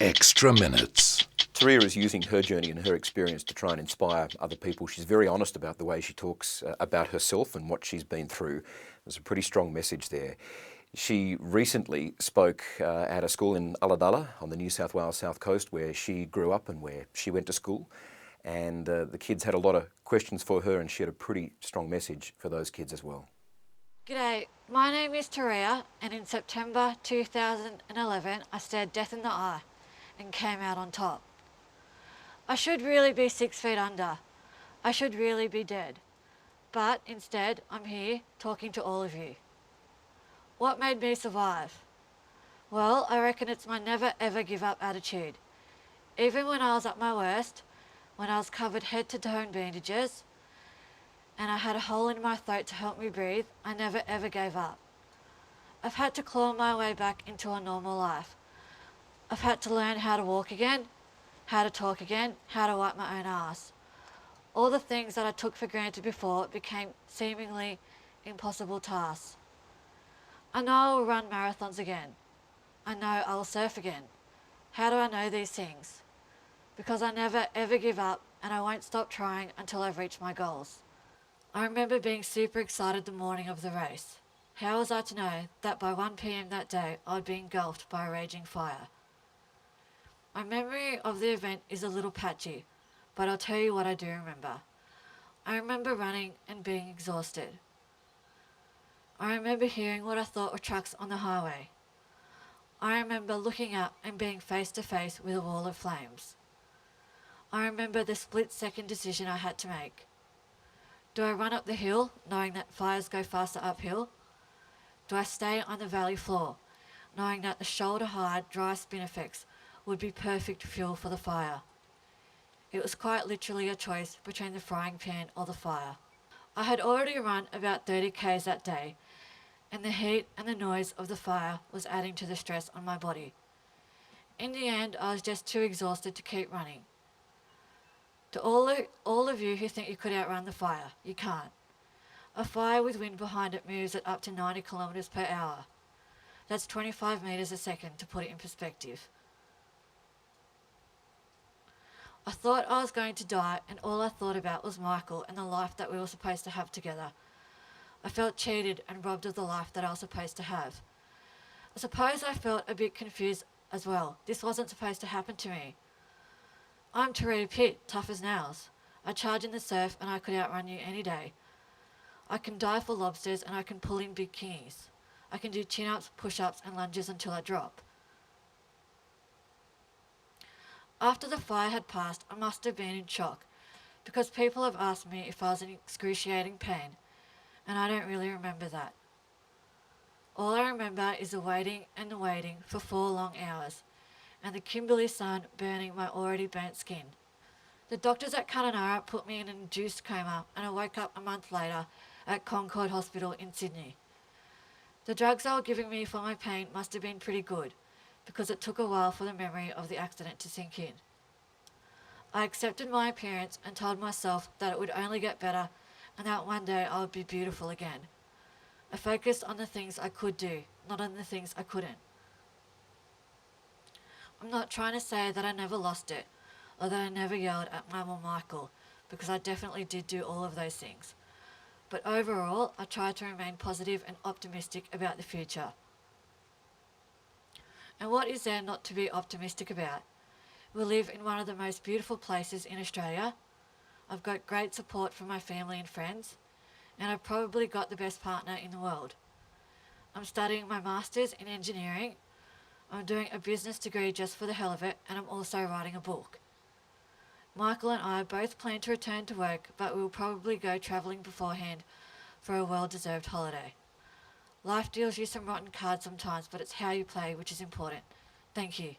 Extra minutes. Turia is using her journey and her experience to try and inspire other people. She's very honest about the way she talks about herself and what she's been through. There's a pretty strong message there. She recently spoke at a school in Ulladulla on the New South Wales south coast where she grew up and where she went to school. And the kids had a lot of questions for her, and she had a pretty strong message for those kids as well. G'day, my name is Turia, and in September 2011 I stared death in the eye and came out on top. I should really be 6 feet under. I should really be dead. But instead, I'm here talking to all of you. What made me survive? Well, I reckon it's my never ever give up attitude. Even when I was at my worst, when I was covered head to toe in bandages, and I had a hole in my throat to help me breathe, I never ever gave up. I've had to claw my way back into a normal life. I've had to learn how to walk again, how to talk again, how to wipe my own ass. All the things that I took for granted before became seemingly impossible tasks. I know I will run marathons again. I know I will surf again. How do I know these things? Because I never ever give up, and I won't stop trying until I've reached my goals. I remember being super excited the morning of the race. How was I to know that by 1 p.m. that day I would be engulfed by a raging fire? My memory of the event is a little patchy, but I'll tell you what I do remember. I remember running and being exhausted. I remember hearing what I thought were trucks on the highway. I remember looking up and being face to face with a wall of flames. I remember the split-second decision I had to make. Do I run up the hill, knowing that fires go faster uphill? Do I stay on the valley floor, knowing that the shoulder-high, dry spinifex would be perfect fuel for the fire? It was quite literally a choice between the frying pan or the fire. I had already run about 30 k's that day, and the heat and the noise of the fire was adding to the stress on my body. In the end, I was just too exhausted to keep running. To all of you who think you could outrun the fire, you can't. A fire with wind behind it moves at up to 90 kilometres per hour. That's 25 metres a second, to put it in perspective. I thought I was going to die, and all I thought about was Michael and the life that we were supposed to have together. I felt cheated and robbed of the life that I was supposed to have. I suppose I felt a bit confused as well. This wasn't supposed to happen to me. I'm Turia Pitt, tough as nails. I charge in the surf and I could outrun you any day. I can dive for lobsters and I can pull in big kingies. I can do chin-ups, push-ups and lunges until I drop. After the fire had passed, I must have been in shock, because people have asked me if I was in excruciating pain, and I don't really remember that. All I remember is the waiting and the waiting for 4 long hours, and the Kimberley sun burning my already burnt skin. The doctors at Kununurra put me in an induced coma, and I woke up a month later at Concord Hospital in Sydney. The drugs they were giving me for my pain must have been pretty good, because it took a while for the memory of the accident to sink in. I accepted my appearance and told myself that it would only get better and that one day I would be beautiful again. I focused on the things I could do, not on the things I couldn't. I'm not trying to say that I never lost it, or that I never yelled at Mum or Michael, because I definitely did do all of those things. But overall, I tried to remain positive and optimistic about the future. And what is there not to be optimistic about? We live in one of the most beautiful places in Australia. I've got great support from my family and friends, and I've probably got the best partner in the world. I'm studying my Masters in Engineering. I'm doing a business degree just for the hell of it, and I'm also writing a book. Michael and I both plan to return to work, but we'll probably go travelling beforehand for a well-deserved holiday. Life deals you some rotten cards sometimes, but it's how you play which is important. Thank you.